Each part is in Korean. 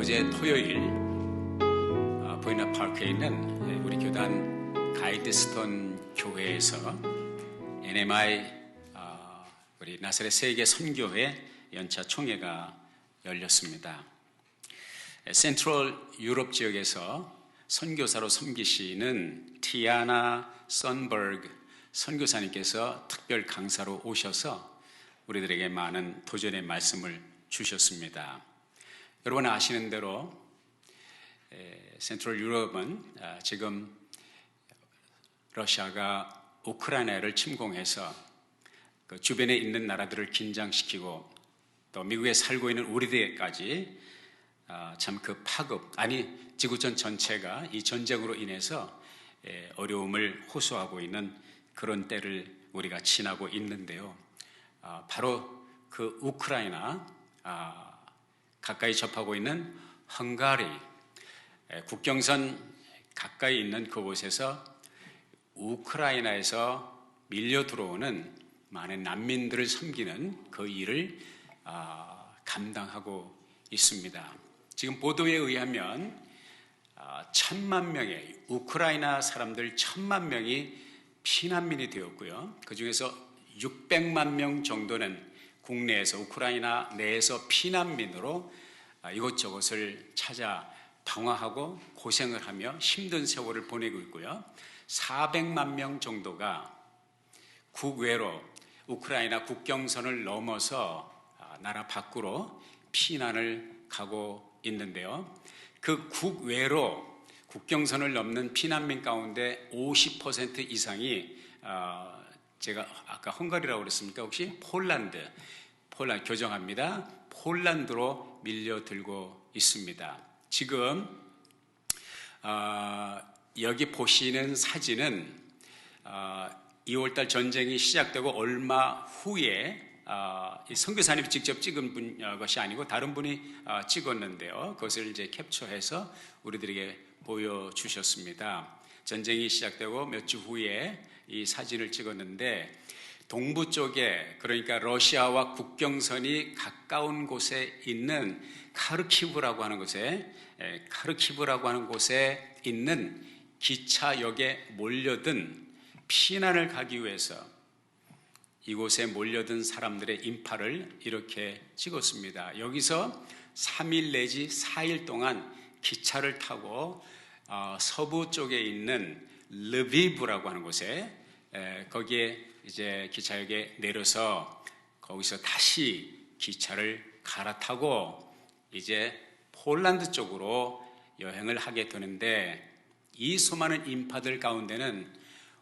어제 토요일 보이나 파크에 있는 우리 교단 가이드스톤 교회에서 NMI 우리 나사렛 세계 선교회 연차 총회가 열렸습니다. 센트럴 유럽 지역에서 선교사로 섬기시는 티아나 선버그 선교사님께서 특별 강사로 오셔서 우리들에게 많은 도전의 말씀을 주셨습니다. 여러분 아시는 대로 센트럴 유럽은 지금 러시아가 우크라이나를 침공해서 그 주변에 있는 나라들을 긴장시키고 또 미국에 살고 있는 우리들까지 참 그 파급, 아니 지구촌 전체가 이 전쟁으로 인해서 어려움을 호소하고 있는 그런 때를 우리가 지나고 있는데요. 바로 그 우크라이나 가까이 접하고 있는 헝가리 국경선 가까이 있는 그곳에서 우크라이나에서 밀려 들어오는 많은 난민들을 섬기는 그 일을 감당하고 있습니다. 지금 보도에 의하면 1,000만 명의 우크라이나 사람들 1,000만 명이 피난민이 되었고요. 그 중에서 600만 명 정도는 국내에서 우크라이나 내에서 피난민으로 이곳저곳을 찾아 방황하고 고생을 하며 힘든 세월을 보내고 있고요. 400만 명 정도가 국외로 우크라이나 국경선을 넘어서 나라 밖으로 피난을 가고 있는데요. 그 국외로 국경선을 넘는 피난민 가운데 50% 이상이 제가 아까 헝가리라고 그랬습니까? 혹시 폴란드 교정합니다. 폴란드로 밀려들고 있습니다. 지금 여기 보시는 사진은 2월달 전쟁이 시작되고 얼마 후에 선교사님이 직접 찍은 것이 아니고 다른 분이 찍었는데요. 그것을 이제 캡처해서 우리들에게 보여주셨습니다. 전쟁이 시작되고 몇 주 후에 이 사진을 찍었는데 동부 쪽에, 그러니까 러시아와 국경선이 가까운 곳에 있는 카르키브라고 하는 곳에 있는 기차역에 몰려든 피난을 가기 위해서 이곳에 몰려든 사람들의 인파를 이렇게 찍었습니다. 여기서 3일 내지 4일 동안 기차를 타고 서부 쪽에 있는 르비브라고 하는 곳에 거기에 이제 기차역에 내려서 거기서 다시 기차를 갈아타고 이제 폴란드 쪽으로 여행을 하게 되는데, 이 수많은 인파들 가운데는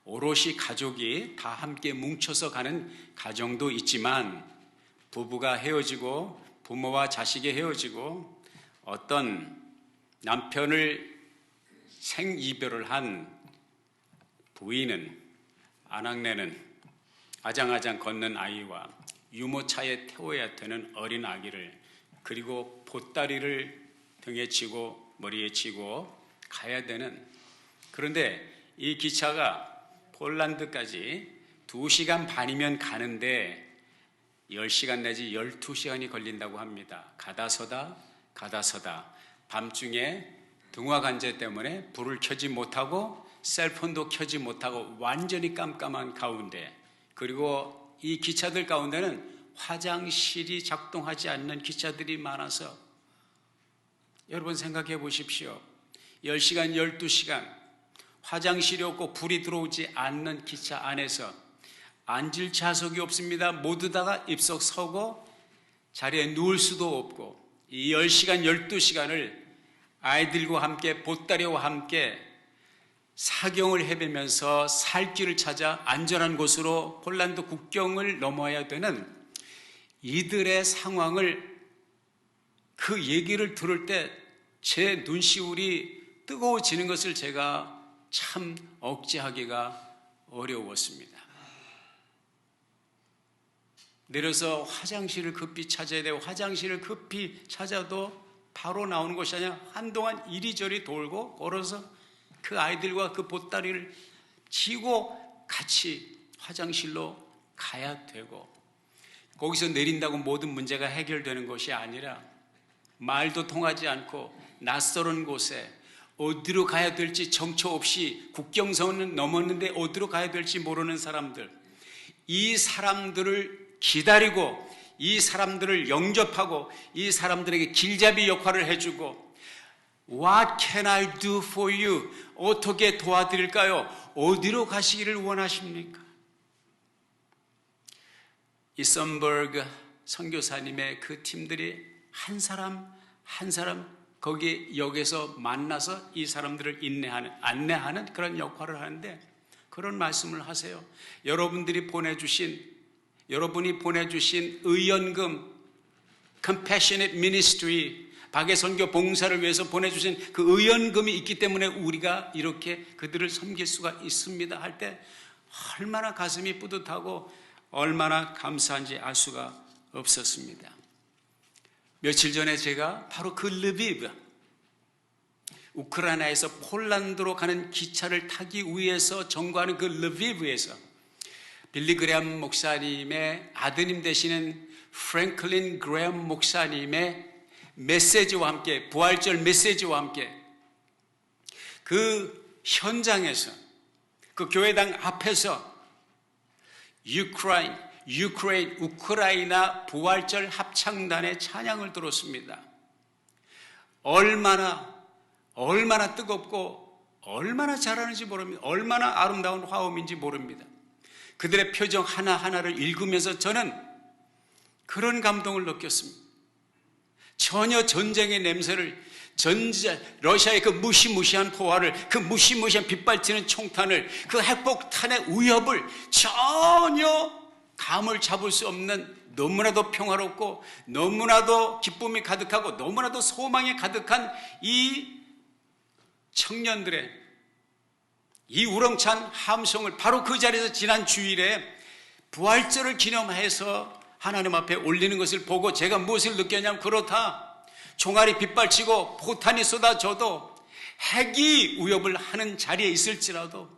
오롯이 가족이 다 함께 뭉쳐서 가는 가정도 있지만 부부가 헤어지고 부모와 자식이 헤어지고 어떤 남편을 생이별을 한 부인은, 아낙네는 아장아장 걷는 아이와 유모차에 태워야 되는 어린 아기를, 그리고 보따리를 등에 지고 머리에 지고 가야 되는, 그런데 이 기차가 폴란드까지 2시간 반이면 가는데 10시간 내지 12시간이 걸린다고 합니다. 가다 서다 밤중에 등화관제 때문에 불을 켜지 못하고 셀폰도 켜지 못하고 완전히 깜깜한 가운데, 그리고 이 기차들 가운데는 화장실이 작동하지 않는 기차들이 많아서, 여러분 생각해 보십시오. 10시간, 12시간 화장실이 없고 불이 들어오지 않는 기차 안에서 앉을 좌석이 없습니다. 모두 다가 입석 서고 자리에 누울 수도 없고, 이 10시간, 12시간을 아이들과 함께 보따리와 함께 사경을 헤매면서 살 길을 찾아 안전한 곳으로 폴란드 국경을 넘어야 되는 이들의 상황을, 그 얘기를 들을 때 제 눈시울이 뜨거워지는 것을 제가 참 억제하기가 어려웠습니다. 내려서 화장실을 급히 찾아야 되고, 화장실을 급히 찾아도 바로 나오는 것이 아니라 한동안 이리저리 돌고 걸어서 그 아이들과 그 보따리를 지고 같이 화장실로 가야 되고, 거기서 내린다고 모든 문제가 해결되는 것이 아니라 말도 통하지 않고 낯설은 곳에 어디로 가야 될지 정처 없이 국경선은 넘었는데 어디로 가야 될지 모르는 사람들, 이 사람들을 기다리고 이 사람들을 영접하고 이 사람들에게 길잡이 역할을 해주고 What can I do for you? 어떻게 도와드릴까요? 어디로 가시기를 원하십니까? 이 썬버그 선교사님의 그 팀들이 한 사람 한 사람 거기 역에서 만나서 이 사람들을 안내하는 그런 역할을 하는데 그런 말씀을 하세요. 여러분이 보내주신 의연금, Compassionate Ministry, 박애선교 봉사를 위해서 보내주신 그 의연금이 있기 때문에 우리가 이렇게 그들을 섬길 수가 있습니다 할 때 얼마나 가슴이 뿌듯하고 얼마나 감사한지 알 수가 없었습니다. 며칠 전에 제가 바로 그 르비브, 우크라이나에서 폴란드로 가는 기차를 타기 위해서 정거하는 그 르비브에서 빌리 그레엄 목사님의 아드님 되시는 프랭클린 그레엄 목사님의 메시지와 함께, 부활절 메시지와 함께 그 현장에서, 그 교회당 앞에서 우크라이나 부활절 합창단의 찬양을 들었습니다. 얼마나 뜨겁고 얼마나 잘하는지 모릅니다. 얼마나 아름다운 화음인지 모릅니다. 그들의 표정 하나하나를 읽으면서 저는 그런 감동을 느꼈습니다. 전혀 전쟁의 냄새를, 러시아의 그 무시무시한 포화를, 그 무시무시한 빗발치는 총탄을, 그 핵폭탄의 위협을 전혀 감을 잡을 수 없는 너무나도 평화롭고 너무나도 기쁨이 가득하고 너무나도 소망이 가득한 이 청년들의 이 우렁찬 함성을 바로 그 자리에서 지난 주일에 부활절을 기념해서 하나님 앞에 올리는 것을 보고 제가 무엇을 느꼈냐면, 그렇다, 총알이 빗발치고 포탄이 쏟아져도 핵이 위협을 하는 자리에 있을지라도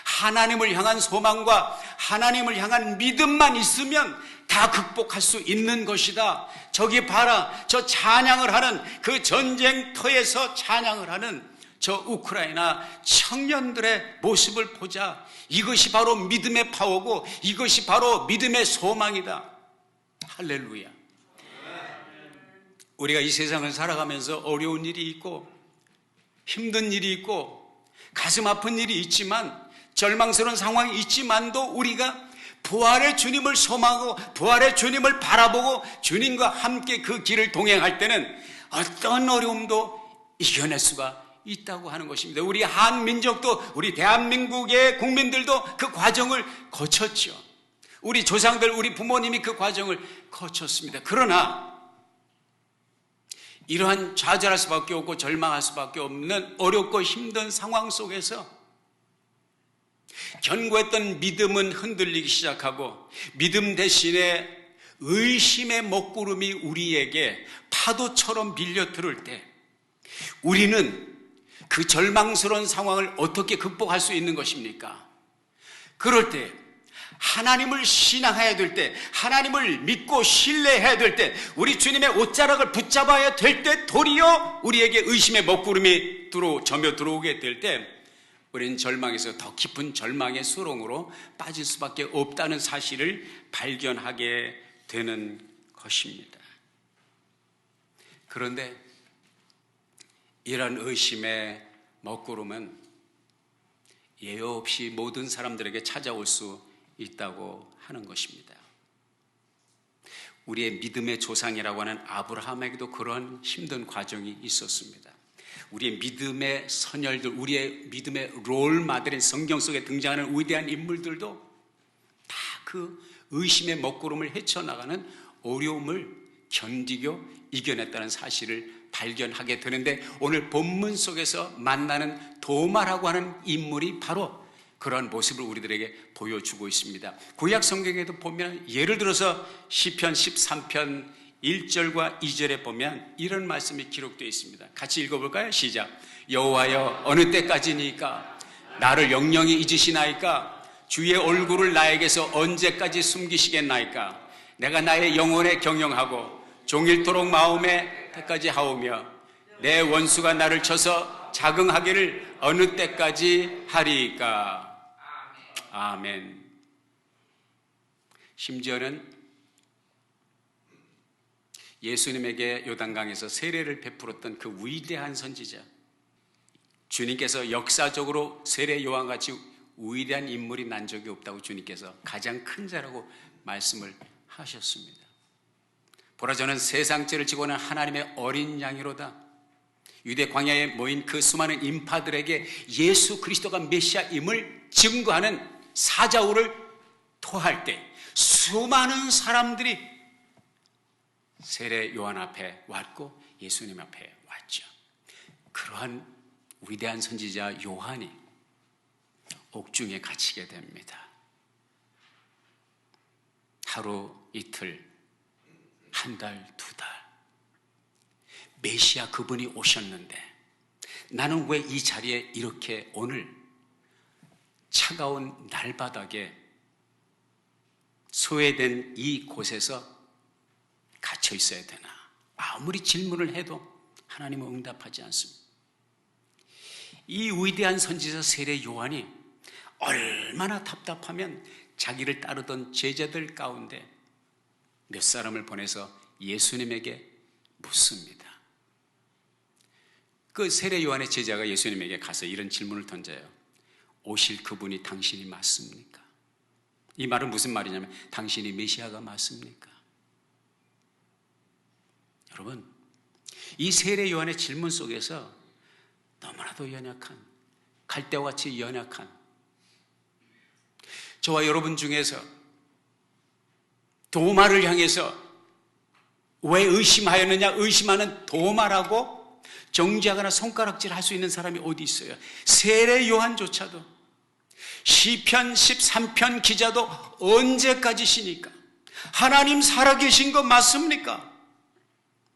하나님을 향한 소망과 하나님을 향한 믿음만 있으면 다 극복할 수 있는 것이다. 저기 봐라, 저 찬양을 하는, 그 전쟁터에서 찬양을 하는 저 우크라이나 청년들의 모습을 보자. 이것이 바로 믿음의 파워고 이것이 바로 믿음의 소망이다. 할렐루야. 우리가 이 세상을 살아가면서 어려운 일이 있고 힘든 일이 있고 가슴 아픈 일이 있지만, 절망스러운 상황이 있지만도 우리가 부활의 주님을 소망하고 부활의 주님을 바라보고 주님과 함께 그 길을 동행할 때는 어떤 어려움도 이겨낼 수가 있다고 하는 것입니다. 우리 한민족도, 우리 대한민국의 국민들도 그 과정을 거쳤죠. 우리 조상들, 우리 부모님이 그 과정을 거쳤습니다. 그러나 이러한 좌절할 수밖에 없고 절망할 수밖에 없는 어렵고 힘든 상황 속에서 견고했던 믿음은 흔들리기 시작하고, 믿음 대신에 의심의 먹구름이 우리에게 파도처럼 밀려 들을 때 우리는 그 절망스러운 상황을 어떻게 극복할 수 있는 것입니까? 그럴 때 하나님을 신앙해야 될 때, 하나님을 믿고 신뢰해야 될 때, 우리 주님의 옷자락을 붙잡아야 될 때 도리어 우리에게 의심의 먹구름이 점여 들어오게 될 때 우리는 절망에서 더 깊은 절망의 수렁으로 빠질 수밖에 없다는 사실을 발견하게 되는 것입니다. 그런데 이런 의심의 먹구름은 예외 없이 모든 사람들에게 찾아올 수 있다고 하는 것입니다. 우리의 믿음의 조상이라고 하는 아브라함에게도 그런 힘든 과정이 있었습니다. 우리의 믿음의 선열들, 우리의 믿음의 롤마들인 성경 속에 등장하는 위대한 인물들도 다 그 의심의 먹구름을 헤쳐나가는 어려움을 견디고 이겨냈다는 사실을 발견하게 되는데, 오늘 본문 속에서 만나는 도마라고 하는 인물이 바로 그런 모습을 우리들에게 보여주고 있습니다. 구약 성경에도 보면, 예를 들어서 시편 13편 1절과 2절에 보면 이런 말씀이 기록되어 있습니다. 같이 읽어볼까요? 시작. 여호와여, 어느 때까지니까 나를 영영히 잊으시나이까? 주의 얼굴을 나에게서 언제까지 숨기시겠나이까? 내가 나의 영혼에 경영하고 종일토록 마음에 때까지 하오며 내 원수가 나를 쳐서 자긍하기를 어느 때까지 하리이까. 아멘. 심지어는 예수님에게 요단강에서 세례를 베풀었던 그 위대한 선지자, 주님께서 역사적으로 세례 요한같이 위대한 인물이 난 적이 없다고 주님께서 가장 큰 자라고 말씀을 하셨습니다. 보라, 저는 세상 죄를 지고 난 하나님의 어린 양이로다. 유대 광야에 모인 그 수많은 인파들에게 예수 그리스도가 메시아임을 증거하는 사자우를 토할 때 수많은 사람들이 세례 요한 앞에 왔고 예수님 앞에 왔죠. 그러한 위대한 선지자 요한이 옥중에 갇히게 됩니다. 하루, 이틀, 한 달, 두 달. 메시아 그분이 오셨는데 나는 왜 이 자리에 이렇게 오늘 차가운 날바닥에 소외된 이 곳에서 갇혀 있어야 되나? 아무리 질문을 해도 하나님은 응답하지 않습니다. 이 위대한 선지자 세례 요한이 얼마나 답답하면 자기를 따르던 제자들 가운데 몇 사람을 보내서 예수님에게 묻습니다. 그 세례 요한의 제자가 예수님에게 가서 이런 질문을 던져요. 오실 그분이 당신이 맞습니까? 이 말은 무슨 말이냐면 당신이 메시아가 맞습니까? 여러분, 이 세례 요한의 질문 속에서 너무나도 연약한, 갈대와 같이 연약한 저와 여러분 중에서 도마를 향해서 왜 의심하였느냐, 의심하는 도마라고 정지하거나 손가락질 할 수 있는 사람이 어디 있어요? 세례 요한조차도, 시편 13편 기자도 언제까지시니까? 하나님 살아계신 거 맞습니까?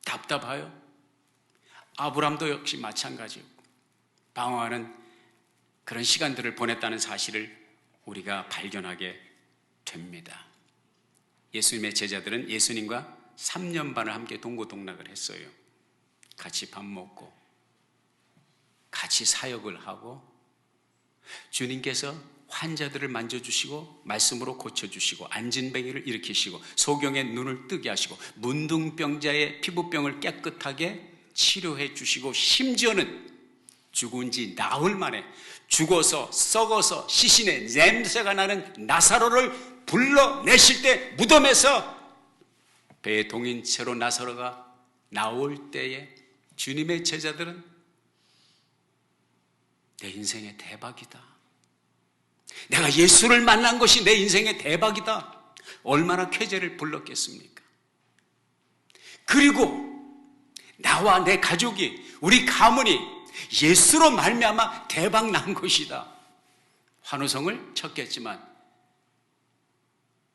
답답해요. 아브람도 역시 마찬가지였고 방황하는 그런 시간들을 보냈다는 사실을 우리가 발견하게 됩니다. 예수님의 제자들은 예수님과 3년 반을 함께 동고동락을 했어요. 같이 밥 먹고 같이 사역을 하고 주님께서 환자들을 만져주시고 말씀으로 고쳐주시고 안진뱅이를 일으키시고 소경의 눈을 뜨게 하시고 문둥병자의 피부병을 깨끗하게 치료해 주시고 심지어는 죽은 지 나흘 만에 죽어서 썩어서 시신의 냄새가 나는 나사로를 불러내실 때 무덤에서 배에 동인 채로 나사로가 나올 때에 주님의 제자들은 내 인생의 대박이다. 내가 예수를 만난 것이 내 인생의 대박이다. 얼마나 쾌재를 불렀겠습니까? 그리고 나와 내 가족이, 우리 가문이 예수로 말미암아 대박 난 것이다. 환호성을 쳤겠지만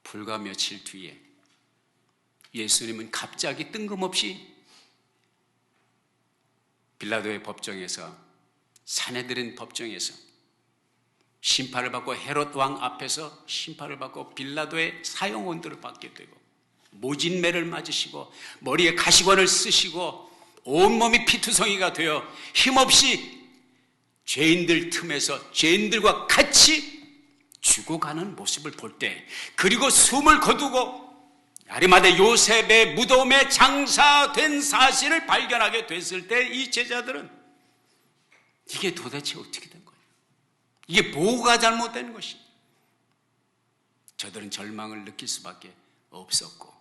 불과 며칠 뒤에 예수님은 갑자기 뜬금없이 빌라도의 법정에서, 사내들인 법정에서 심판을 받고 헤롯 왕 앞에서 심판을 받고 빌라도의 사형원들을 받게 되고 모진매를 맞으시고 머리에 가시관을 쓰시고 온몸이 피투성이가 되어 힘없이 죄인들 틈에서 죄인들과 같이 죽어가는 모습을 볼 때, 그리고 숨을 거두고 아리마대 요셉의 무덤에 장사된 사실을 발견하게 됐을 때 이 제자들은 이게 도대체 어떻게 된 거예요? 이게 뭐가 잘못된 것이? 저들은 절망을 느낄 수밖에 없었고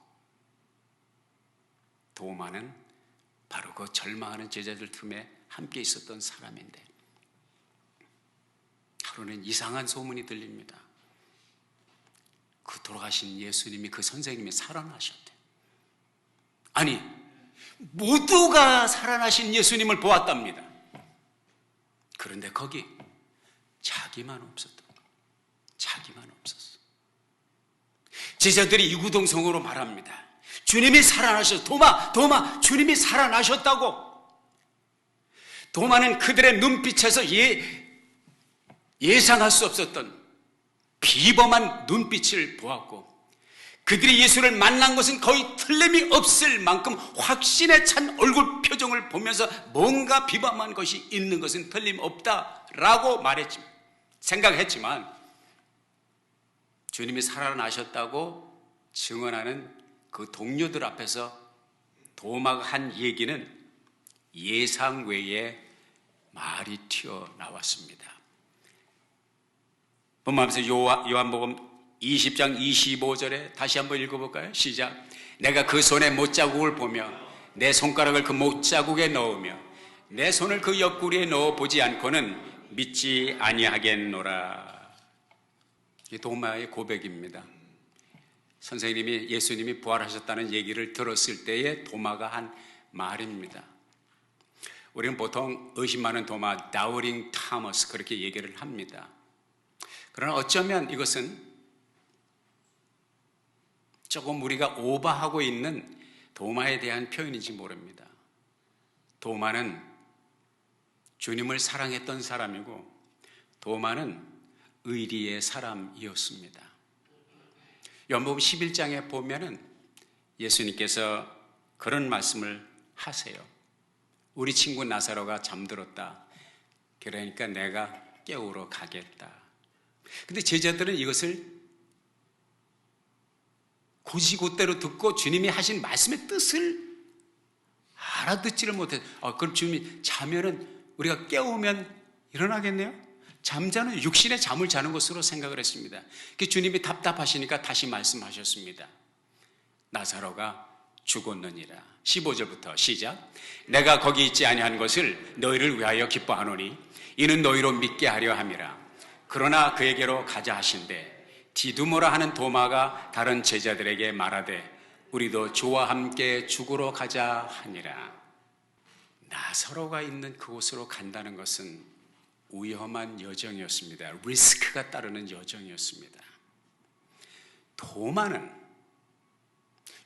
도마는 바로 그 절망하는 제자들 틈에 함께 있었던 사람인데 하루는 이상한 소문이 들립니다. 그 돌아가신 예수님이, 그 선생님이 살아나셨대. 아니, 모두가 살아나신 예수님을 보았답니다. 그런데 거기 자기만 없었던 거예요. 자기만 없었어. 제자들이 이구동성으로 말합니다. 주님이 살아나셨어. 도마, 주님이 살아나셨다고. 도마는 그들의 눈빛에서 예상할 수 없었던 비범한 눈빛을 보았고 그들이 예수를 만난 것은 거의 틀림이 없을 만큼 확신에 찬 얼굴 표정을 보면서 뭔가 비범한 것이 있는 것은 틀림없다라고 생각했지만 주님이 살아나셨다고 증언하는 그 동료들 앞에서 도마가 한 얘기는 예상 외에 말이 튀어나왔습니다. 본문에서 요한복음 20장 25절에 다시 한번 읽어볼까요? 시작. 내가 그 손에 못자국을 보며 내 손가락을 그 못자국에 넣으며 내 손을 그 옆구리에 넣어 보지 않고는 믿지 아니하겠노라. 이 도마의 고백입니다. 선생님이 예수님이 부활하셨다는 얘기를 들었을 때에 도마가 한 말입니다. 우리는 보통 의심 많은 도마, 다우팅 토머스 그렇게 얘기를 합니다. 그러나 어쩌면 이것은 조금 우리가 오버하고 있는 도마에 대한 표현인지 모릅니다. 도마는 주님을 사랑했던 사람이고 도마는 의리의 사람이었습니다. 요한복음 11장에 보면은 예수님께서 그런 말씀을 하세요. 우리 친구 나사로가 잠들었다. 그러니까 내가 깨우러 가겠다. 근데 제자들은 이것을 곧이곧대로 듣고 주님이 하신 말씀의 뜻을 알아듣지를 못해서 그럼 주님이 자면은 우리가 깨우면 일어나겠네요? 잠자는 육신의 잠을 자는 것으로 생각을 했습니다. 주님이 답답하시니까 다시 말씀하셨습니다. 나사로가 죽었느니라. 15절부터 시작. 내가 거기 있지 아니한 것을 너희를 위하여 기뻐하노니 이는 너희로 믿게 하려 함이라. 그러나 그에게로 가자 하신대 디두모라 하는 도마가 다른 제자들에게 말하되 우리도 주와 함께 죽으러 가자 하니라. 나사로가 있는 그곳으로 간다는 것은 위험한 여정이었습니다. 리스크가 따르는 여정이었습니다. 도마는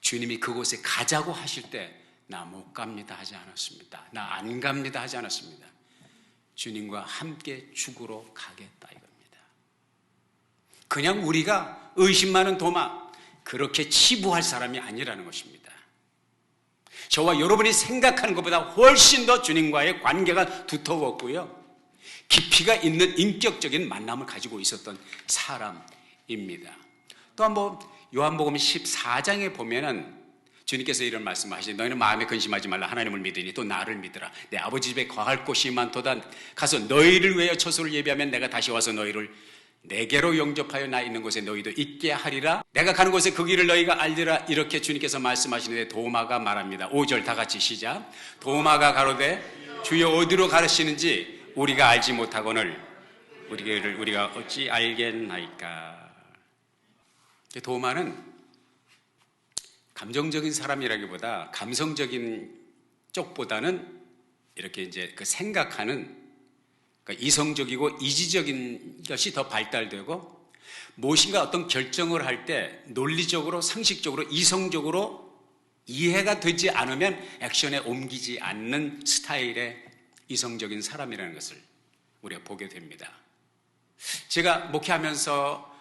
주님이 그곳에 가자고 하실 때 나 못 갑니다 하지 않았습니다. 나 안 갑니다 하지 않았습니다. 주님과 함께 죽으러 가겠다 이겁니다. 그냥 우리가 의심 많은 도마 그렇게 치부할 사람이 아니라는 것입니다. 저와 여러분이 생각하는 것보다 훨씬 더 주님과의 관계가 두터웠고요, 깊이가 있는 인격적인 만남을 가지고 있었던 사람입니다. 또 한번 요한복음 14장에 보면은 주님께서 이런 말씀하시죠. 너희는 마음에 근심하지 말라. 하나님을 믿으니 또 나를 믿으라. 내 아버지 집에 거할 곳이 많도다. 가서 너희를 위하여 처소를 예비하면 내가 다시 와서 너희를 내게로 영접하여 나 있는 곳에 너희도 있게 하리라. 내가 가는 곳에 그 길을 너희가 알리라. 이렇게 주님께서 말씀하시는데 도마가 말합니다. 5절 다 같이 시작. 도마가 가로되 주여 어디로 가르치는지 우리가 알지 못하거늘 우리가 어찌 알겠나이까. 도마는 감정적인 사람이라기보다 감성적인 쪽보다는 이렇게 이제 그 생각하는, 그러니까 이성적이고 이지적인 것이 더 발달되고 무엇인가 어떤 결정을 할 때 논리적으로, 상식적으로, 이성적으로 이해가 되지 않으면 액션에 옮기지 않는 스타일의 이성적인 사람이라는 것을 우리가 보게 됩니다. 제가 목회하면서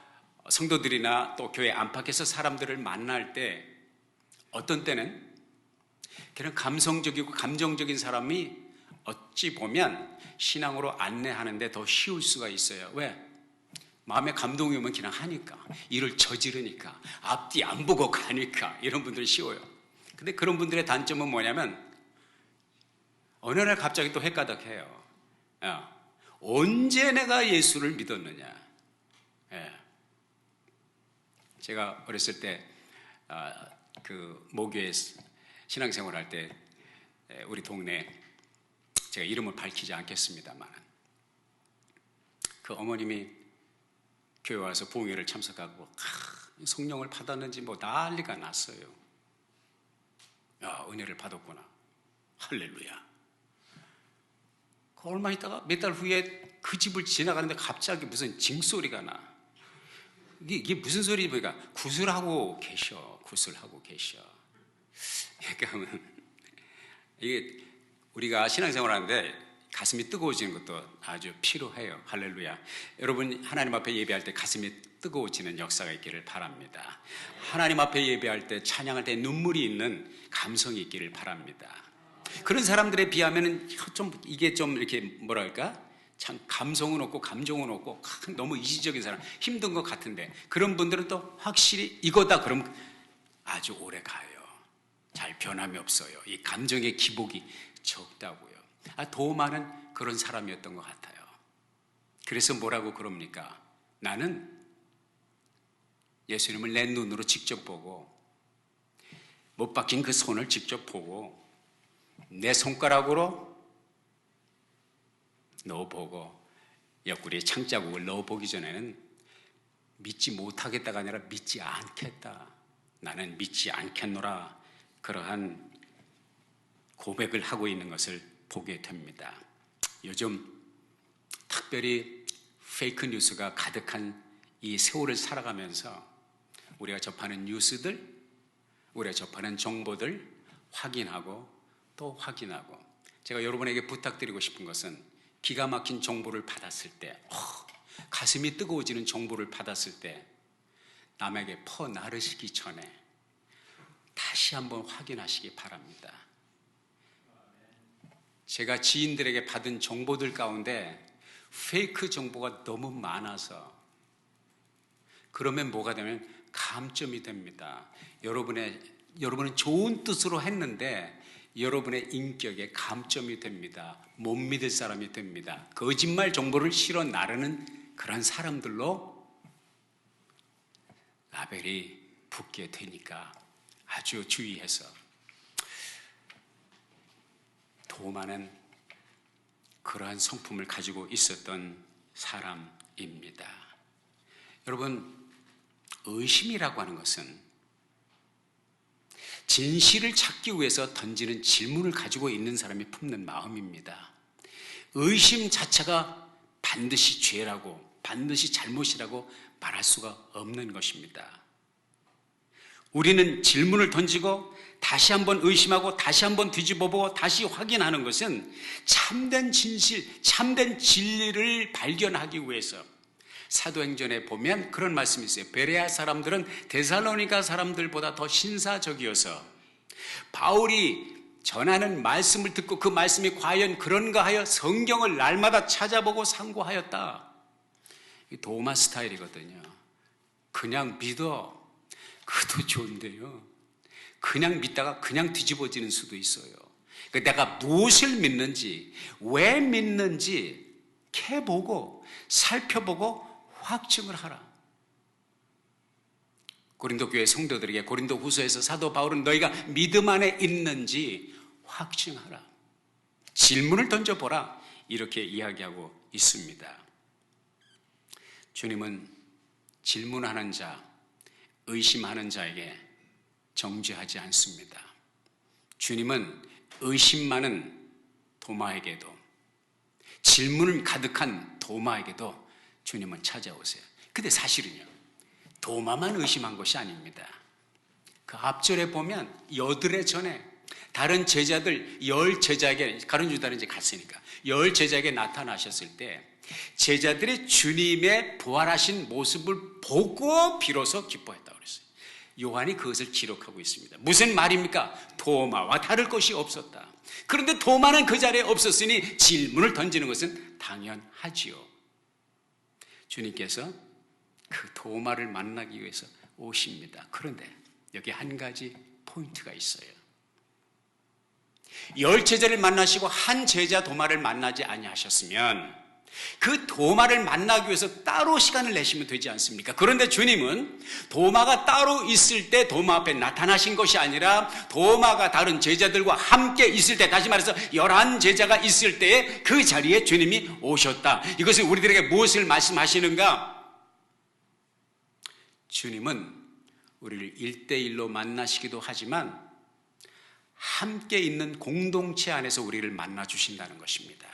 성도들이나 또 교회 안팎에서 사람들을 만날 때 어떤 때는 그런 감성적이고 감정적인 사람이 어찌 보면 신앙으로 안내하는데 더 쉬울 수가 있어요. 왜? 마음에 감동이 오면 그냥 하니까, 일을 저지르니까, 앞뒤 안 보고 가니까 이런 분들이 쉬워요. 근데 그런 분들의 단점은 뭐냐면 어느 날 갑자기 또 헷가닥해요. 언제 내가 예수를 믿었느냐. 제가 어렸을 때 그 모교에 신앙생활 할 때 우리 동네, 제가 이름을 밝히지 않겠습니다만 그 어머님이 교회 와서 부흥회를 참석하고 성령을 받았는지 뭐 난리가 났어요. 야, 은혜를 받았구나. 할렐루야. 얼마 있다가 몇 달 후에 그 집을 지나가는데 갑자기 무슨 징소리가 나. 이게 무슨 소리지? 보니까 구슬하고 계셔. 그러니까 이게 우리가 신앙생활 하는데 가슴이 뜨거워지는 것도 아주 필요해요. 할렐루야. 여러분 하나님 앞에 예배할 때 가슴이 뜨거워지는 역사가 있기를 바랍니다. 하나님 앞에 예배할 때 찬양할 때 눈물이 있는 감성이 있기를 바랍니다. 그런 사람들에 비하면은 이게 좀 이렇게 뭐랄까 참 감성은 없고 감정은 없고 너무 이지적인 사람, 힘든 것 같은데 그런 분들은 또 확실히 이거다 그러면 아주 오래 가요. 잘 변함이 없어요. 이 감정의 기복이 적다고요. 도마는 그런 사람이었던 것 같아요. 그래서 뭐라고 그럽니까? 나는 예수님을 내 눈으로 직접 보고 못 박힌 그 손을 직접 보고 내 손가락으로 넣어보고 옆구리에 창자국을 넣어보기 전에는 믿지 못하겠다가 아니라 믿지 않겠다. 나는 믿지 않겠노라. 그러한 고백을 하고 있는 것을 보게 됩니다. 요즘 특별히 페이크 뉴스가 가득한 이 세월을 살아가면서 우리가 접하는 뉴스들, 우리가 접하는 정보들 확인하고 또 확인하고, 제가 여러분에게 부탁드리고 싶은 것은 기가 막힌 정보를 받았을 때, 가슴이 뜨거워지는 정보를 받았을 때 남에게 퍼나르시기 전에 다시 한번 확인하시기 바랍니다. 제가 지인들에게 받은 정보들 가운데 페이크 정보가 너무 많아서 그러면 뭐가 되면 감점이 됩니다. 여러분은 좋은 뜻으로 했는데 여러분의 인격에 감점이 됩니다. 못 믿을 사람이 됩니다. 거짓말 정보를 실어 나르는 그런 사람들로 라벨이 붙게 되니까 아주 주의해서. 도마는 그러한 성품을 가지고 있었던 사람입니다. 여러분, 의심이라고 하는 것은 진실을 찾기 위해서 던지는 질문을 가지고 있는 사람이 품는 마음입니다. 의심 자체가 반드시 죄라고, 반드시 잘못이라고 말할 수가 없는 것입니다. 우리는 질문을 던지고 다시 한번 의심하고 다시 한번 뒤집어보고 다시 확인하는 것은 참된 진실, 참된 진리를 발견하기 위해서. 사도행전에 보면 그런 말씀이 있어요. 베레아 사람들은 데살로니가 사람들보다 더 신사적이어서 바울이 전하는 말씀을 듣고 그 말씀이 과연 그런가 하여 성경을 날마다 찾아보고 상고하였다. 이 도마 스타일이거든요. 그냥 믿어. 그것도 좋은데요, 그냥 믿다가 그냥 뒤집어지는 수도 있어요. 내가 무엇을 믿는지, 왜 믿는지 캐보고 살펴보고 확증을 하라. 고린도 교회 성도들에게 고린도 후서에서 사도 바울은 너희가 믿음 안에 있는지 확증하라, 질문을 던져보라, 이렇게 이야기하고 있습니다. 주님은 질문하는 자, 의심하는 자에게 정죄하지 않습니다. 주님은 의심 많은 도마에게도, 질문을 가득한 도마에게도 주님은 찾아오세요. 근데 사실은요, 도마만 의심한 것이 아닙니다. 그 앞절에 보면 여드레 전에 다른 제자들 10제자에게, 가룟 유다는 이제 갔으니까 10제자에게 나타나셨을 때 제자들이 주님의 부활하신 모습을 보고 비로소 기뻐했다고 그랬어요. 요한이 그것을 기록하고 있습니다. 무슨 말입니까? 도마와 다를 것이 없었다. 그런데 도마는 그 자리에 없었으니 질문을 던지는 것은 당연하지요. 주님께서 그 도마를 만나기 위해서 오십니다. 그런데 여기 한 가지 포인트가 있어요. 10제자를 만나시고 한 제자 도마를 만나지 아니하셨으면 그 도마를 만나기 위해서 따로 시간을 내시면 되지 않습니까? 그런데 주님은 도마가 따로 있을 때 도마 앞에 나타나신 것이 아니라 도마가 다른 제자들과 함께 있을 때, 다시 말해서 11제자가 있을 때에 그 자리에 주님이 오셨다. 이것은 우리들에게 무엇을 말씀하시는가? 주님은 우리를 1대1로 만나시기도 하지만 함께 있는 공동체 안에서 우리를 만나 주신다는 것입니다.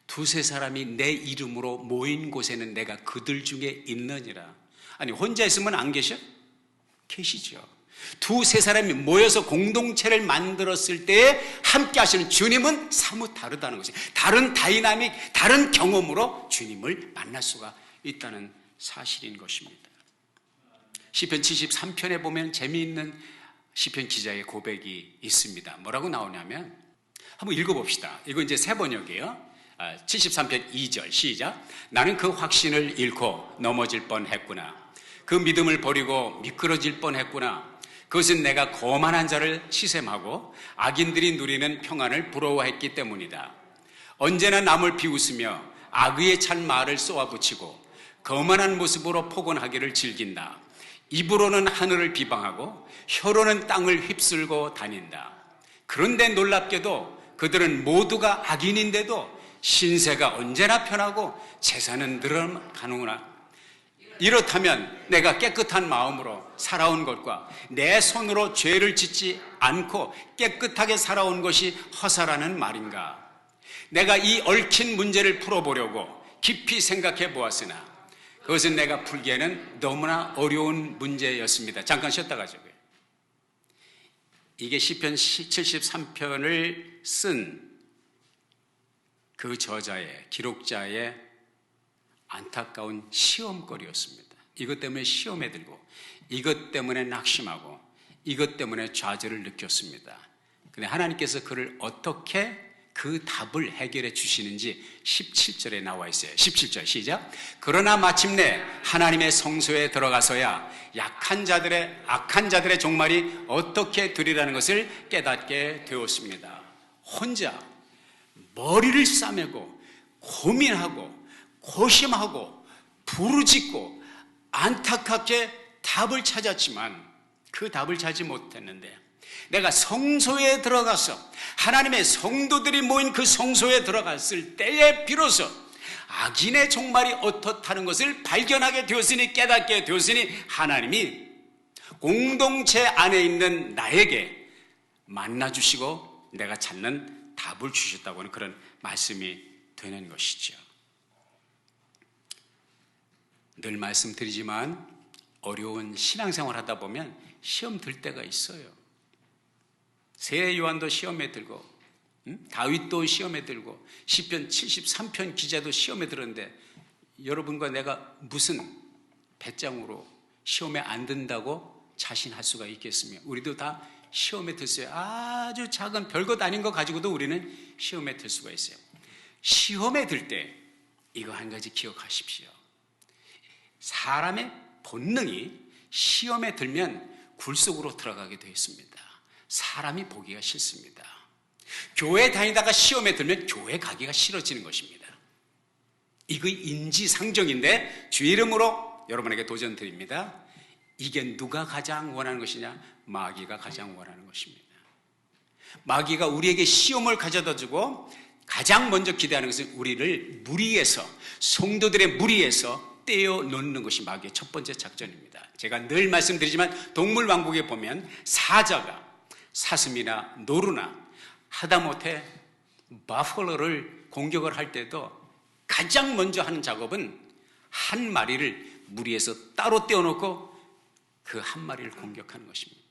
두세 사람이 내 이름으로 모인 곳에는 내가 그들 중에 있느니라. 아니, 혼자 있으면 안 계셔? 계시죠. 두세 사람이 모여서 공동체를 만들었을 때 함께 하시는 주님은 사뭇 다르다는 것이, 다른 다이나믹, 다른 경험으로 주님을 만날 수가 있다는 사실인 것입니다. 시편 73편에 보면 재미있는 시편 기자의 고백이 있습니다. 뭐라고 나오냐면, 한번 읽어봅시다. 이거 이제 새 번역이에요. 73편 2절 시작. 나는 그 확신을 잃고 넘어질 뻔했구나. 그 믿음을 버리고 미끄러질 뻔했구나. 그것은 내가 거만한 자를 시샘하고 악인들이 누리는 평안을 부러워했기 때문이다. 언제나 남을 비웃으며 악의에 찬 말을 쏘아붙이고 거만한 모습으로 포근하기를 즐긴다. 입으로는 하늘을 비방하고 혀로는 땅을 휩쓸고 다닌다. 그런데 놀랍게도 그들은 모두가 악인인데도 신세가 언제나 편하고 재산은 늘어가는구나. 이렇다면 내가 깨끗한 마음으로 살아온 것과 내 손으로 죄를 짓지 않고 깨끗하게 살아온 것이 허사라는 말인가? 내가 이 얽힌 문제를 풀어보려고 깊이 생각해 보았으나 그것은 내가 풀기에는 너무나 어려운 문제였습니다. 잠깐 쉬었다 가자고요. 이게 시편 73편을 쓴 그 저자의, 기록자의 안타까운 시험거리였습니다. 이것 때문에 시험에 들고, 이것 때문에 낙심하고, 이것 때문에 좌절을 느꼈습니다. 근데 하나님께서 그를 어떻게 그 답을 해결해 주시는지 17절에 나와 있어요. 17절 시작. 그러나 마침내 하나님의 성소에 들어가서야 악한 자들의 종말이 어떻게 되리라는 것을 깨닫게 되었습니다. 혼자 머리를 싸매고 고민하고 고심하고 부르짖고 안타깝게 답을 찾았지만 그 답을 찾지 못했는데, 내가 성소에 들어가서 하나님의 성도들이 모인 그 성소에 들어갔을 때에 비로소 악인의 종말이 어떻다는 것을 발견하게 되었으니, 깨닫게 되었으니 하나님이 공동체 안에 있는 나에게 만나주시고 내가 찾는 답을 주셨다고 하는 그런 말씀이 되는 것이죠. 늘 말씀드리지만 어려운 신앙생활 하다 보면 시험 들 때가 있어요. 세 요한도 시험에 들고, 다윗도 시험에 들고, 시편 73편 기자도 시험에 들었는데 여러분과 내가 무슨 배짱으로 시험에 안 든다고 자신할 수가 있겠으며, 우리도 다 시험에 들어요. 아주 작은 별것 아닌 거 가지고도 우리는 시험에 들 수가 있어요. 시험에 들 때 이거 한 가지 기억하십시오. 사람의 본능이 시험에 들면 굴 속으로 들어가게 되어 있습니다. 사람이 보기가 싫습니다. 교회 다니다가 시험에 들면 교회 가기가 싫어지는 것입니다. 이거 인지상정인데 주의 이름으로 여러분에게 도전 드립니다. 이게 누가 가장 원하는 것이냐? 마귀가 가장 원하는 것입니다. 마귀가 우리에게 시험을 가져다 주고 가장 먼저 기대하는 것은 우리를 무리해서, 성도들의 무리해서 떼어 놓는 것이 마귀의 첫 번째 작전입니다. 제가 늘 말씀드리지만 동물왕국에 보면 사자가 사슴이나 노루나 하다못해 바폴로를 공격을 할 때도 가장 먼저 하는 작업은 한 마리를 무리해서 따로 떼어놓고 그 한 마리를 공격하는 것입니다.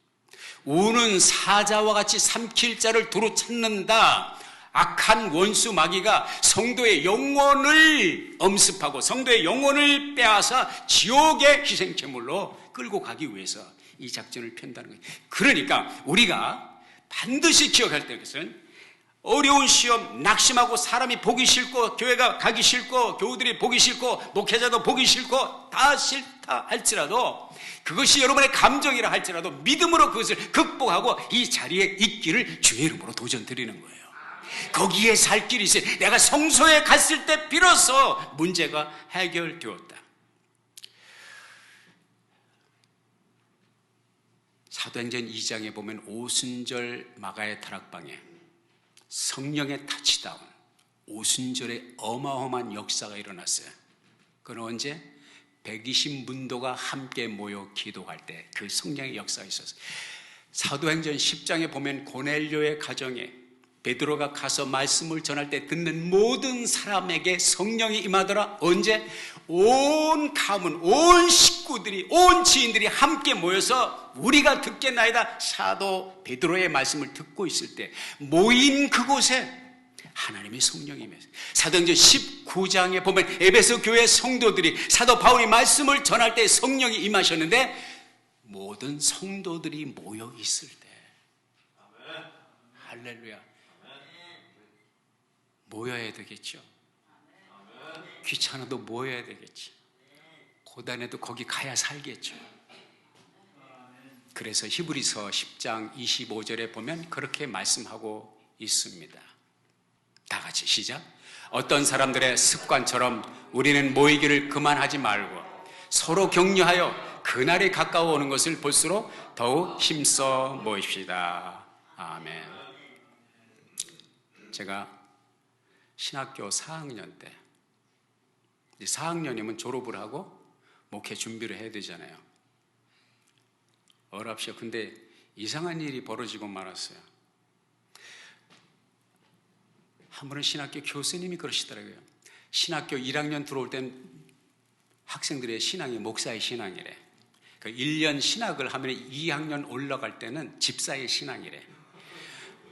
우는 사자와 같이 삼킬 자를 두루 찾는다. 악한 원수 마귀가 성도의 영혼을 엄습하고 성도의 영혼을 빼앗아 지옥의 희생제물로 끌고 가기 위해서 이 작전을 편다는 거예요. 그러니까 우리가 반드시 기억할 것은 어려운 시험, 낙심하고 사람이 보기 싫고 교회가 가기 싫고 교우들이 보기 싫고 목회자도 보기 싫고 다 싫다 할지라도, 그것이 여러분의 감정이라 할지라도 믿음으로 그것을 극복하고 이 자리에 있기를 주의 이름으로 도전드리는 거예요. 거기에 살 길이 있어요. 내가 성소에 갔을 때 비로소 문제가 해결되었다. 사도행전 2장에 보면 오순절 마가의 다락방에 성령의 타치다운, 오순절에 어마어마한 역사가 일어났어요. 그건 언제? 120문도가 함께 모여 기도할 때 그 성령의 역사가 있었어요. 사도행전 10장에 보면 고넬료의 가정에 베드로가 가서 말씀을 전할 때 듣는 모든 사람에게 성령이 임하더라. 언제? 온 가문, 온 식구들이, 온 지인들이 함께 모여서 우리가 듣겠나이다 사도 베드로의 말씀을 듣고 있을 때 모인 그곳에 하나님의 성령이 임했어요. 사도행전 19장에 보면 에베소 교회 성도들이 사도 바울이 말씀을 전할 때 성령이 임하셨는데 모든 성도들이 모여 있을 때, 할렐루야, 모여야 되겠죠. 귀찮아도 모여야 되겠지. 고단해도 거기 가야 살겠죠. 그래서 히브리서 10장 25절에 보면 그렇게 말씀하고 있습니다. 다 같이 시작. 어떤 사람들의 습관처럼 우리는 모이기를 그만하지 말고 서로 격려하여 그날이 가까워 오는 것을 볼수록 더욱 힘써 모입시다. 아멘. 제가 신학교 4학년 때, 4학년이면 졸업을 하고 목회 준비를 해야 되잖아요. 어랍시오. 근데 이상한 일이 벌어지고 말았어요. 한 번은 신학교 교수님이 그러시더라고요. 신학교 1학년 들어올 땐 학생들의 신앙이 목사의 신앙이래. 그 1년 신학을 하면 2학년 올라갈 때는 집사의 신앙이래.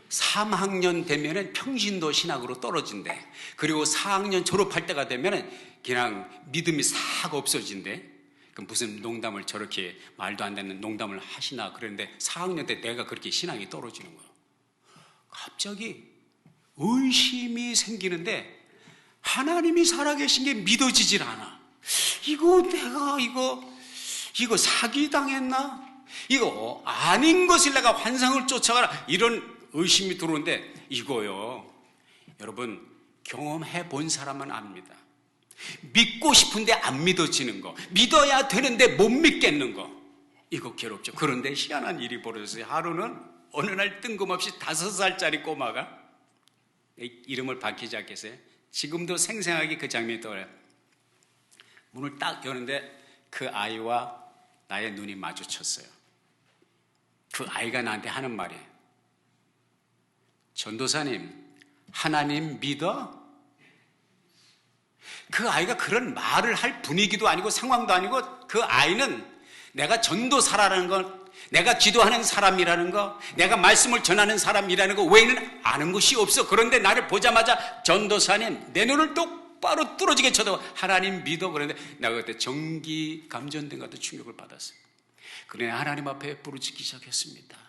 3학년 되면은 평신도 신학으로 떨어진대. 그리고 4학년 졸업할 때가 되면은 그냥 믿음이 싹 없어진대. 그 무슨 농담을 저렇게 말도 안 되는 농담을 하시나 그랬는데 4학년 때 내가 그렇게 신앙이 떨어지는 거예요. 갑자기 의심이 생기는데 하나님이 살아계신 게 믿어지질 않아. 내가 이거 사기당했나? 이거 아닌 것을 내가 환상을 쫓아가라. 이런 의심이 들어오는데 이거요, 여러분 경험해 본 사람은 압니다. 믿고 싶은데 안 믿어지는 거, 믿어야 되는데 못 믿겠는 거, 이거 괴롭죠. 그런데 희한한 일이 벌어졌어요. 하루는 어느 날 뜬금없이 5살짜리 꼬마가, 이름을 밝히지 않겠어요? 지금도 생생하게 그 장면이 떠올라요. 문을 딱 여는데 그 아이와 나의 눈이 마주쳤어요. 그 아이가 나한테 하는 말이, 전도사님, 하나님 믿어? 그 아이가 그런 말을 할 분위기도 아니고 상황도 아니고, 그 아이는 내가 전도사라는 것, 내가 기도하는 사람이라는 거, 내가 말씀을 전하는 사람이라는 거 외에는 아는 것이 없어. 그런데 나를 보자마자 전도사님, 내 눈을 똑바로 뚫어지게 쳐다봐, 하나님 믿어. 그런데 내가 그때 전기 감전된 것 같은 충격을 받았어요. 그래 하나님 앞에 부르짖기 시작했습니다.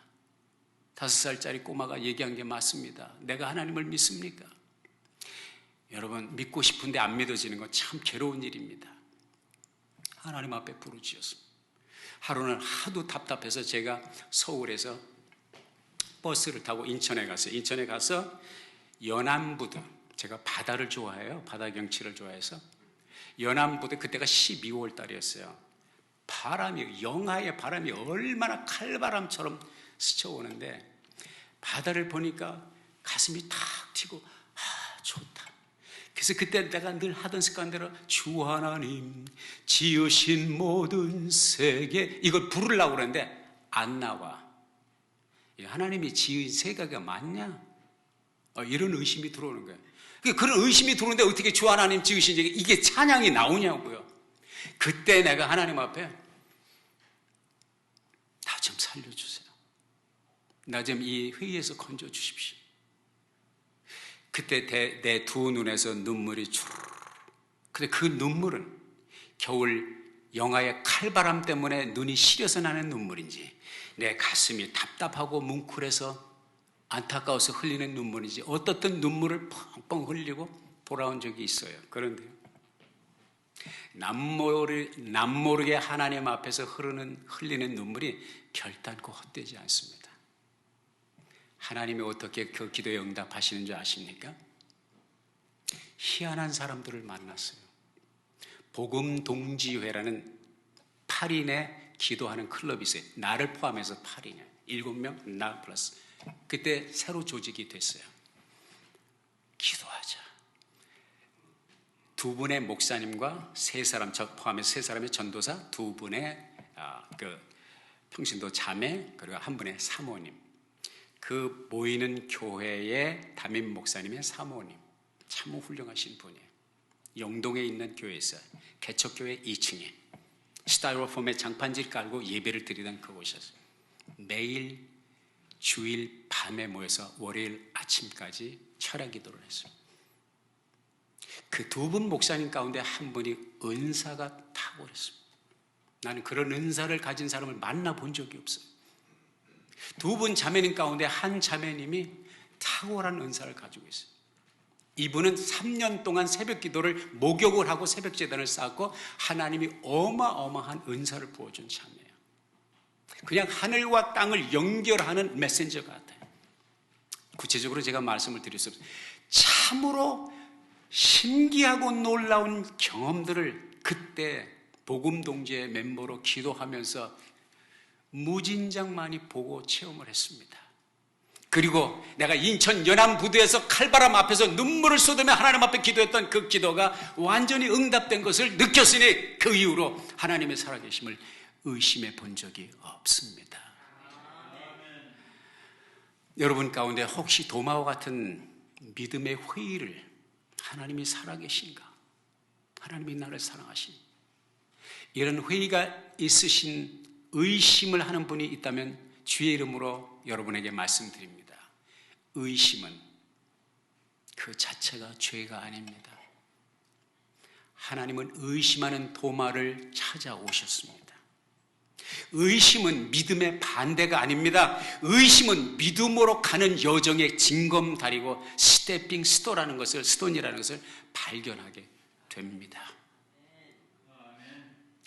5살짜리 꼬마가 얘기한 게 맞습니다. 내가 하나님을 믿습니까? 여러분, 믿고 싶은데 안 믿어지는 건 참 괴로운 일입니다. 하나님 앞에 부르짖었습니다. 하루는 하도 답답해서 제가 서울에서 버스를 타고 인천에 갔어요. 인천에 가서 연안부두, 제가 바다를 좋아해요. 바다 경치를 좋아해서 연안부두, 그때가 12월 달이었어요. 바람이, 영하의 바람이 얼마나 칼바람처럼 스쳐오는데 바다를 보니까 가슴이 탁 튀고 좋다. 그래서 그때 내가 늘 하던 습관대로 주 하나님 지으신 모든 세계, 이걸 부르려고 그러는데 안 나와. 하나님이 지은 세계가 맞냐? 이런 의심이 들어오는 거예요. 그런 의심이 들어오는데 어떻게 주 하나님 지으신 세계, 이게 찬양이 나오냐고요. 그때 내가 하나님 앞에 나 좀 살려주세요. 나 좀 이 회의에서 건져주십시오. 그때 내 두 눈에서 눈물이 주르르. 근데 그 눈물은 겨울 영하의 칼바람 때문에 눈이 시려서 나는 눈물인지, 내 가슴이 답답하고 뭉클해서 안타까워서 흘리는 눈물인지, 어떻든 눈물을 펑펑 흘리고 돌아온 적이 있어요. 그런데 남모르게 하나님 앞에서 흘리는 눈물이 결단코 헛되지 않습니다. 하나님이 어떻게 그 기도에 응답하시는 줄 아십니까? 희한한 사람들을 만났어요. 복음동지회라는 8인의 기도하는 클럽이 있어요. 나를 포함해서 8인이에요. 7명, 나 플러스. 그때 새로 조직이 됐어요. 기도하자. 2분의 목사님과 3사람, 저 포함해서 3사람의 전도사, 2분의 평신도 자매, 그리고 1분의 사모님. 그 모이는 교회의 담임 목사님의 사모님, 참 훌륭하신 분이에요. 영동에 있는 교회에 있어요. 개척교회 2층에 스타이로폼에 장판지를 깔고 예배를 드리던 그곳이었어요. 매일 주일 밤에 모여서 월요일 아침까지 철야 기도를 했어요. 그 두 분 목사님 가운데 한 분이 은사가 탁월했습니다. 나는 그런 은사를 가진 사람을 만나본 적이 없어요. 두 분 자매님 가운데 한 자매님이 탁월한 은사를 가지고 있어요. 이분은 3년 동안 새벽 기도를 목욕을 하고 새벽 제단을 쌓고 하나님이 어마어마한 은사를 부어준 자매예요. 그냥 하늘과 땅을 연결하는 메신저 같아요. 구체적으로 제가 말씀을 드릴 수 없어요. 참으로 신기하고 놀라운 경험들을 그때 복음동지의 멤버로 기도하면서 무진장 많이 보고 체험을 했습니다. 그리고 내가 인천 연안부두에서 칼바람 앞에서 눈물을 쏟으며 하나님 앞에 기도했던 그 기도가 완전히 응답된 것을 느꼈으니 그 이후로 하나님의 살아계심을 의심해 본 적이 없습니다. 여러분 가운데 혹시 도마와 같은 믿음의 회의를 하나님이 살아계신가? 하나님이 나를 사랑하신 이런 회의가 있으신 의심을 하는 분이 있다면 주의 이름으로 여러분에게 말씀드립니다. 의심은 그 자체가 죄가 아닙니다. 하나님은 의심하는 도마를 찾아오셨습니다. 의심은 믿음의 반대가 아닙니다. 의심은 믿음으로 가는 여정의 징검다리고 스테핑 스톤이라는 것을 발견하게 됩니다.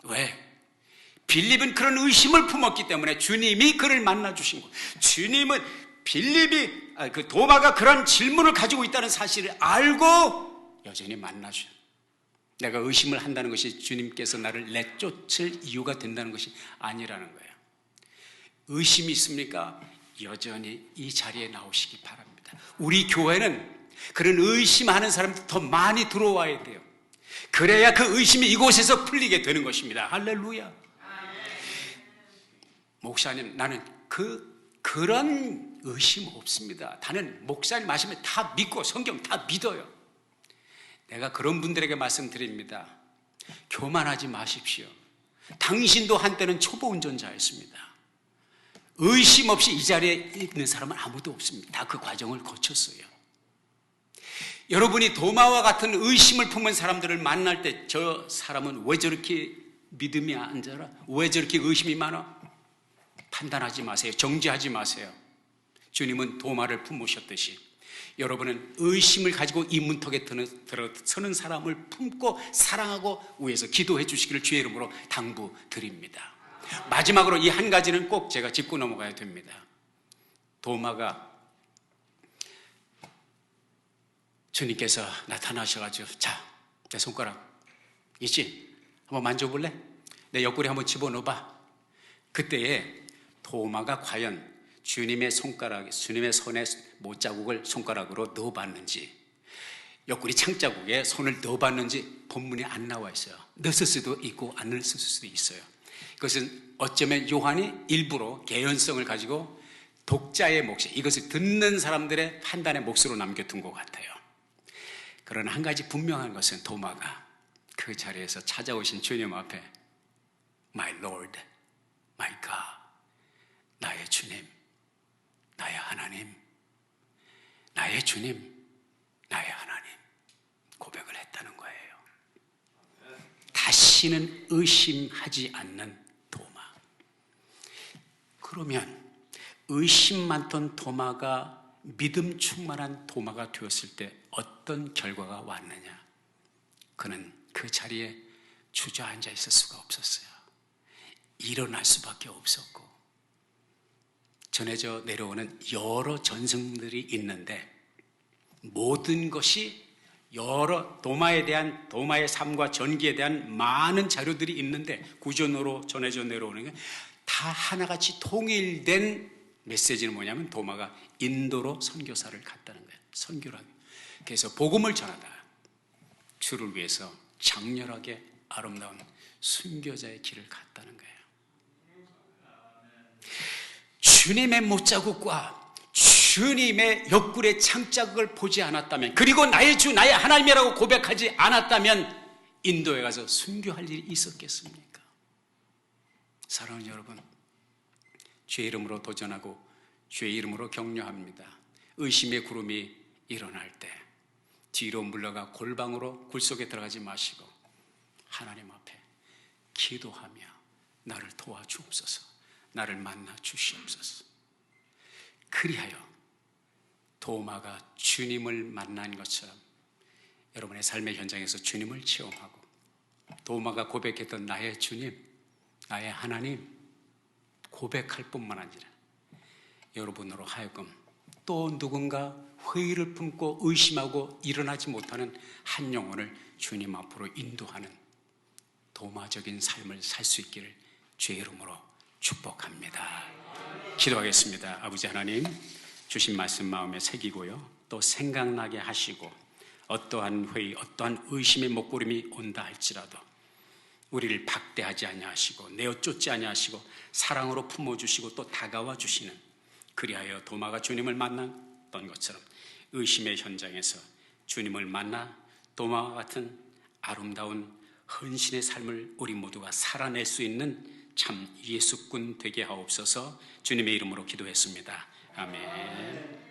왜? 빌립은 그런 의심을 품었기 때문에 주님이 그를 만나주신 것. 주님은 그 도마가 그런 질문을 가지고 있다는 사실을 알고 여전히 만나주셔요. 내가 의심을 한다는 것이 주님께서 나를 내쫓을 이유가 된다는 것이 아니라는 거예요. 의심이 있습니까? 여전히 이 자리에 나오시기 바랍니다. 우리 교회는 그런 의심하는 사람들 더 많이 들어와야 돼요. 그래야 그 의심이 이곳에서 풀리게 되는 것입니다. 할렐루야. 목사님, 나는 그런 의심 없습니다. 나는 목사님 말씀을 다 믿고 성경 다 믿어요. 내가 그런 분들에게 말씀드립니다. 교만하지 마십시오. 당신도 한때는 초보 운전자였습니다. 의심 없이 이 자리에 있는 사람은 아무도 없습니다. 다 그 과정을 거쳤어요. 여러분이 도마와 같은 의심을 품은 사람들을 만날 때 저 사람은 왜 저렇게 믿음이 안 자라? 왜 저렇게 의심이 많아? 판단하지 마세요. 정죄하지 마세요. 주님은 도마를 품으셨듯이 여러분은 의심을 가지고 이 문턱에 들어서는 사람을 품고 사랑하고 위해서 기도해 주시기를 주의 이름으로 당부드립니다. 마지막으로 이 한 가지는 꼭 제가 짚고 넘어가야 됩니다. 도마가 주님께서 나타나셔가지고 자, 내 손가락 있지? 한번 만져볼래? 내 옆구리 한번 집어넣어봐. 그때에 도마가 과연 주님의 손에 못자국을 손가락으로 넣어봤는지, 옆구리 창자국에 손을 넣어봤는지 본문에 안 나와 있어요. 넣었을 수도 있고 안 넣었을 수도 있어요. 그것은 어쩌면 요한이 일부러 개연성을 가지고 독자의 몫이, 이것을 듣는 사람들의 판단의 몫으로 남겨둔 것 같아요. 그러나 한 가지 분명한 것은 도마가 그 자리에서 찾아오신 주님 앞에 My Lord, My God, 나의 주님, 나의 하나님, 나의 주님, 나의 하나님 고백을 했다는 거예요. 다시는 의심하지 않는 도마. 그러면 의심 많던 도마가 믿음 충만한 도마가 되었을 때 어떤 결과가 왔느냐? 그는 그 자리에 주저앉아 있을 수가 없었어요. 일어날 수밖에 없었고, 전해져 내려오는 여러 전승들이 있는데 모든 것이 여러 도마의 삶과 전기에 대한 많은 자료들이 있는데 구전으로 전해져 내려오는 게 다 하나같이 통일된 메시지는 뭐냐면 도마가 인도로 선교사를 갔다는 거예요. 선교라는. 그래서 복음을 전하다 주를 위해서 장렬하게 아름다운 순교자의 길을 갔다는 거예요. 주님의 못자국과 주님의 옆구리의 창자국을 보지 않았다면, 그리고 나의 주 나의 하나님이라고 고백하지 않았다면 인도에 가서 순교할 일이 있었겠습니까? 사랑하는 여러분, 주의 이름으로 도전하고 주의 이름으로 격려합니다. 의심의 구름이 일어날 때 뒤로 물러가 골방으로 굴속에 들어가지 마시고 하나님 앞에 기도하며 나를 도와주옵소서, 나를 만나 주시옵소서. 그리하여 도마가 주님을 만난 것처럼 여러분의 삶의 현장에서 주님을 체험하고 도마가 고백했던 나의 주님, 나의 하나님 고백할 뿐만 아니라 여러분으로 하여금 또 누군가 회의를 품고 의심하고 일어나지 못하는 한 영혼을 주님 앞으로 인도하는 도마적인 삶을 살 수 있기를 주의 이름으로 축복합니다. 기도하겠습니다. 아버지 하나님, 주신 말씀 마음에 새기고요, 또 생각나게 하시고 어떠한 회의, 어떠한 의심의 목구름이 온다 할지라도 우리를 박대하지 아니하시고 내어 쫓지 아니하시고 사랑으로 품어주시고 또 다가와 주시는, 그리하여 도마가 주님을 만났던 것처럼 의심의 현장에서 주님을 만나 도마와 같은 아름다운 헌신의 삶을 우리 모두가 살아낼 수 있는 참 예수꾼 되게 하옵소서. 주님의 이름으로 기도했습니다. 아멘.